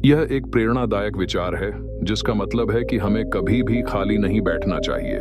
यह एक प्रेरणादायक विचार है, जिसका मतलब है कि हमें कभी भी खाली नहीं बैठना चाहिए,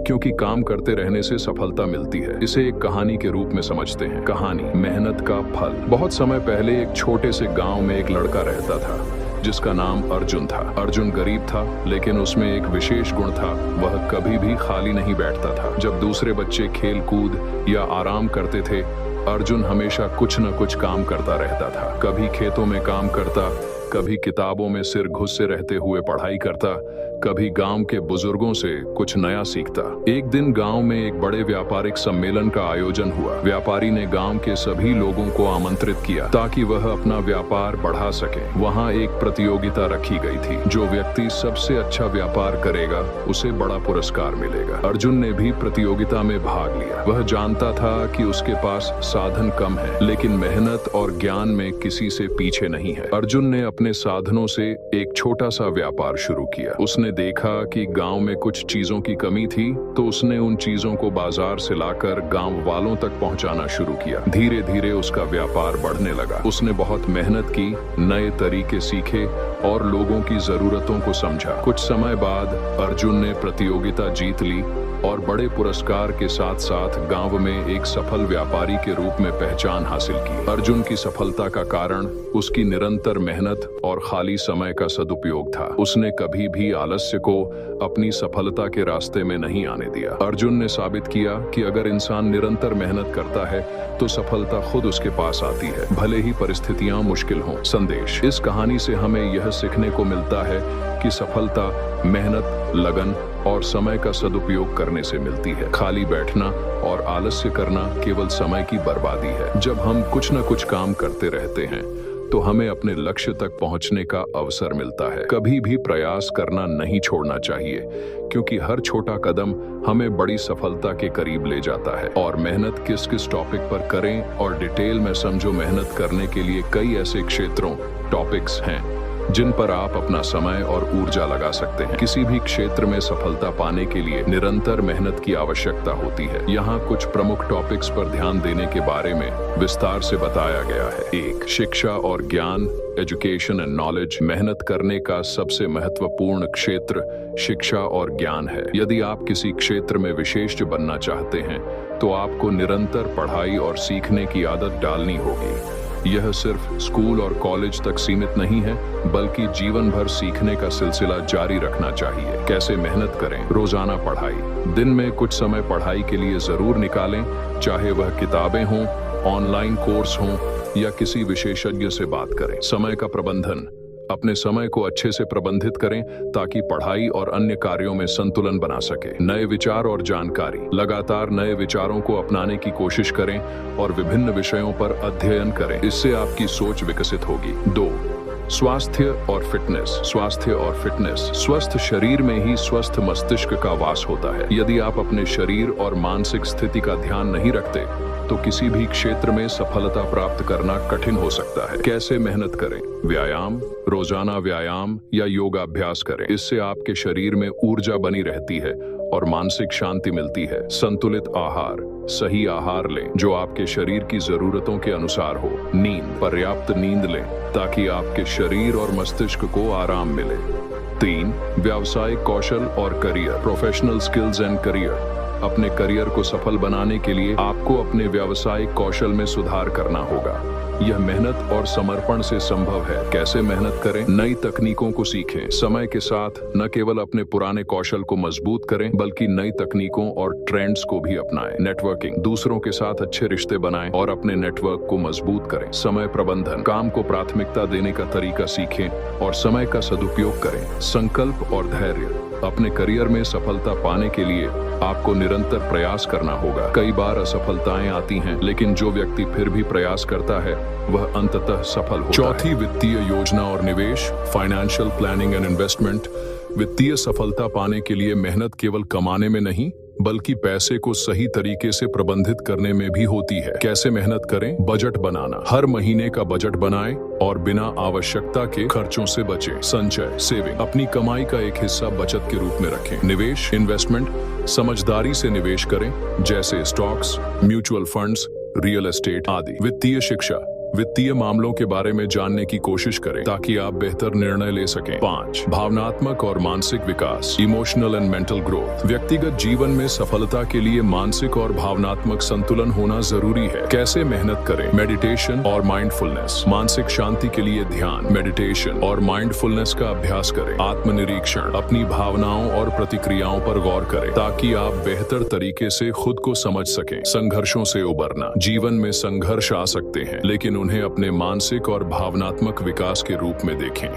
क्योंकि काम करते रहने से सफलता मिलती है। इसे एक कहानी के रूप में समझते हैं। कहानी मेहनत का फल। बहुत समय पहले एक छोटे से गांव में एक लड़का रहता था, जिसका नाम अर्जुन था। अर्जुन गरीब था, लेकिन उसमें एक विशेष गुण था, वह कभी भी खाली नहीं बैठता था। जब दूसरे बच्चे खेल कूद या आराम करते थे, अर्जुन हमेशा कुछ न कुछ काम करता रहता था। कभी खेतों में काम करता, कभी किताबों में सिर घुसे रहते हुए पढ़ाई करता, कभी गांव के बुजुर्गों से कुछ नया सीखता। एक दिन गांव में एक बड़े व्यापारिक सम्मेलन का आयोजन हुआ। व्यापारी ने गांव के सभी लोगों को आमंत्रित किया ताकि वह अपना व्यापार बढ़ा सके। वहां एक प्रतियोगिता रखी गई थी। जो व्यक्ति सबसे अच्छा व्यापार करेगा, उसे बड़ा पुरस्कार मिलेगा। अर्जुन ने भी प्रतियोगिता में भाग लिया। वह जानता था कि उसके पास साधन कम है, लेकिन मेहनत और ज्ञान में किसी से पीछे नहीं है। अर्जुन ने अपने साधनों से एक छोटा सा व्यापार शुरू किया। उसने देखा कि गांव में कुछ चीजों की कमी थी, तो उसने उन चीजों को बाजार से लाकर गांव वालों तक पहुंचाना शुरू किया। धीरे धीरे उसका व्यापार बढ़ने लगा। उसने बहुत मेहनत की, नए तरीके सीखे और लोगों की जरूरतों को समझा। कुछ समय बाद अर्जुन ने प्रतियोगिता जीत ली और बड़े पुरस्कार के साथ साथ गांव में एक सफल व्यापारी के रूप में पहचान हासिल की। अर्जुन की सफलता का कारण उसकी निरंतर मेहनत और खाली समय का सदुपयोग था। उसने कभी भी आलस्य को अपनी सफलता के रास्ते में नहीं आने दिया। अर्जुन ने साबित किया कि अगर इंसान निरंतर मेहनत करता है, तो सफलता खुद उसके पास आती है, भले ही परिस्थितियां मुश्किल हों। संदेश: इस कहानी से हमें यह सीखने को मिलता है कि सफलता मेहनत, लगन और समय का सदुपयोग करने से मिलती है। खाली बैठना और आलस्य करना केवल समय की बर्बादी है। जब हम कुछ न कुछ काम करते रहते हैं, तो हमें अपने लक्ष्य तक पहुंचने का अवसर मिलता है। कभी भी प्रयास करना नहीं छोड़ना चाहिए, क्योंकि हर छोटा कदम हमें बड़ी सफलता के करीब ले जाता है। और मेहनत किस किस टॉपिक पर करें और डिटेल में समझो। मेहनत करने के लिए कई ऐसे क्षेत्रों, टॉपिक्स हैं जिन पर आप अपना समय और ऊर्जा लगा सकते हैं। किसी भी क्षेत्र में सफलता पाने के लिए निरंतर मेहनत की आवश्यकता होती है। यहाँ कुछ प्रमुख टॉपिक्स पर ध्यान देने के बारे में विस्तार से बताया गया है। 1. शिक्षा और ज्ञान, एजुकेशन एंड नॉलेज। मेहनत करने का सबसे महत्वपूर्ण क्षेत्र शिक्षा और ज्ञान है। यदि आप किसी क्षेत्र में विशेष बनना चाहते हैं, तो आपको निरंतर पढ़ाई और सीखने की आदत डालनी होगी। यह सिर्फ स्कूल और कॉलेज तक सीमित नहीं है, बल्कि जीवन भर सीखने का सिलसिला जारी रखना चाहिए। कैसे मेहनत करें? रोजाना पढ़ाई। दिन में कुछ समय पढ़ाई के लिए जरूर निकालें, चाहे वह किताबें हों, ऑनलाइन कोर्स हों या किसी विशेषज्ञ से बात करें। समय का प्रबंधन। अपने समय को अच्छे से प्रबंधित करें ताकि पढ़ाई और अन्य कार्यों में संतुलन बना सके। नए विचार और जानकारी। लगातार नए विचारों को अपनाने की कोशिश करें और विभिन्न विषयों पर अध्ययन करें। इससे आपकी सोच विकसित होगी। 2. स्वास्थ्य और फिटनेस। स्वास्थ्य और फिटनेस। स्वस्थ शरीर में ही स्वस्थ मस्तिष्क का वास होता है। यदि आप अपने शरीर और मानसिक स्थिति का ध्यान नहीं रखते, तो किसी भी क्षेत्र में सफलता प्राप्त करना कठिन हो सकता है। कैसे मेहनत करें? व्यायाम। रोजाना व्यायाम या योगाभ्यास करें। इससे आपके शरीर में ऊर्जा बनी रहती है और मानसिक शांति मिलती है। संतुलित आहार। सही आहार लें जो आपके शरीर की जरूरतों के अनुसार हो। नींद। पर्याप्त नींद लें ताकि आपके शरीर और मस्तिष्क को आराम मिले। 3. व्यावसायिक कौशल और career. Professional skills and career. अपने करियर को सफल बनाने के लिए आपको अपने व्यावसायिक कौशल में सुधार करना होगा। यह मेहनत और समर्पण से संभव है। कैसे मेहनत करें? नई तकनीकों को सीखें। समय के साथ न केवल अपने पुराने कौशल को मजबूत करें, बल्कि नई तकनीकों और ट्रेंड्स को भी अपनाएं। नेटवर्किंग। दूसरों के साथ अच्छे रिश्ते बनाएं और अपने नेटवर्क को मजबूत करें। समय प्रबंधन। काम को प्राथमिकता देने का तरीका सीखें और समय का सदुपयोग करें। संकल्प और धैर्य। अपने करियर में सफलता पाने के लिए आपको निरंतर प्रयास करना होगा। कई बार असफलताएं आती हैं, लेकिन जो व्यक्ति फिर भी प्रयास करता है, वह अंततः सफल होता है। 4. वित्तीय योजना और निवेश। Financial planning and investment. वित्तीय सफलता पाने के लिए मेहनत केवल कमाने में नहीं, बल्कि पैसे को सही तरीके से प्रबंधित करने में भी होती है। कैसे मेहनत करें? बजट बनाना। हर महीने का बजट बनाएं और बिना आवश्यकता के खर्चों से बचें। संचय, सेविंग। अपनी कमाई का एक हिस्सा बचत के रूप में रखें। निवेश, इन्वेस्टमेंट। समझदारी से निवेश करें, जैसे stocks, mutual funds, real estate आदि। वित्तीय शिक्षा। वित्तीय मामलों के बारे में जानने की कोशिश करें ताकि आप बेहतर निर्णय ले सकें। 5. भावनात्मक और मानसिक विकास, इमोशनल एंड मेंटल ग्रोथ। व्यक्तिगत जीवन में सफलता के लिए मानसिक और भावनात्मक संतुलन होना जरूरी है। कैसे मेहनत करें? मेडिटेशन और माइंडफुलनेस। मानसिक शांति के लिए ध्यान, मेडिटेशन और माइंडफुलनेस का अभ्यास करें। आत्मनिरीक्षण, अपनी भावनाओं और प्रतिक्रियाओं पर गौर करें ताकि आप बेहतर तरीके से खुद को समझ सकें। संघर्षों से उबरना। जीवन में संघर्ष आ सकते हैं, लेकिन उन्हें अपने मानसिक और भावनात्मक विकास के रूप में देखें।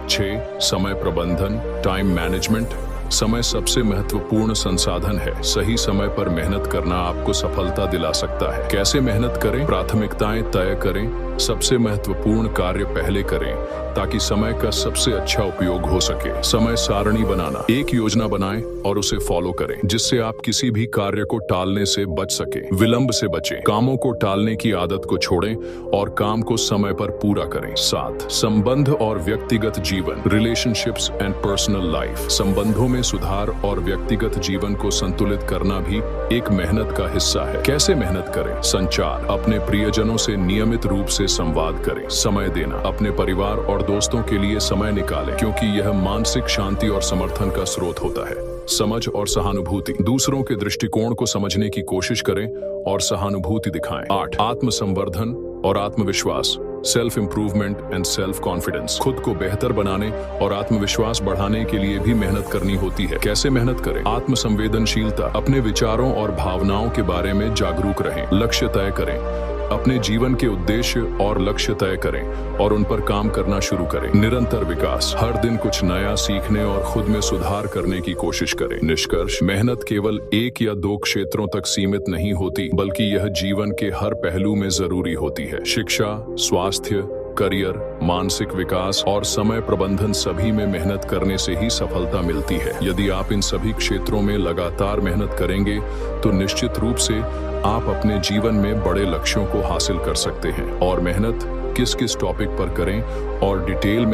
6. समय प्रबंधन, टाइम मैनेजमेंट। समय सबसे महत्वपूर्ण संसाधन है। सही समय पर मेहनत करना आपको सफलता दिला सकता है। कैसे मेहनत करें? प्राथमिकताएं तय करें। सबसे महत्वपूर्ण कार्य पहले करें ताकि समय का सबसे अच्छा उपयोग हो सके। समय सारणी बनाना। एक योजना बनाएं और उसे फॉलो करें जिससे आप किसी भी कार्य को टालने से बच सके। विलंब से बचें। कामों को टालने की आदत को छोड़ें और काम को समय पर पूरा करें। 7. संबंध और व्यक्तिगत जीवन, रिलेशनशिप्स एंड पर्सनल लाइफ। संबंधों में सुधार और व्यक्तिगत जीवन को संतुलित करना भी एक मेहनत का हिस्सा है। कैसे मेहनत करें? संचार। अपने प्रियजनों से नियमित रूप से संवाद करें। समय देना। अपने परिवार और दोस्तों के लिए समय निकालें क्योंकि यह मानसिक शांति और समर्थन का स्रोत होता है। समझ और सहानुभूति। दूसरों के दृष्टिकोण को समझने की कोशिश करें और सहानुभूति दिखाएं। 8. आत्मसंवर्धन और आत्मविश्वास, self improvement and self confidence. खुद को बेहतर बनाने और आत्मविश्वास बढ़ाने के लिए भी मेहनत करनी होती है। कैसे मेहनत करें? आत्मसंवेदनशीलता। अपने विचारों और भावनाओं के बारे में जागरूक रहें। लक्ष्य तय करें। अपने जीवन के उद्देश्य और लक्ष्य तय करें और उन पर काम करना शुरू करें। निरंतर विकास। हर दिन कुछ नया सीखने और खुद में सुधार करने की कोशिश करें। निष्कर्ष, मेहनत केवल 1 या 2 क्षेत्रों तक सीमित नहीं होती, बल्कि यह जीवन के हर पहलू में जरूरी होती है। शिक्षा, स्वास्थ्य, करियर, मानसिक विकास और समय प्रबंधन, सभी में मेहनत करने से ही सफलता मिलती है। यदि आप इन सभी क्षेत्रों में लगातार मेहनत करेंगे तो निश्चित रूप से आप अपने जीवन में बड़े लक्ष्यों को हासिल कर सकते हैं। और मेहनत किस किस टॉपिक पर करें और डिटेल में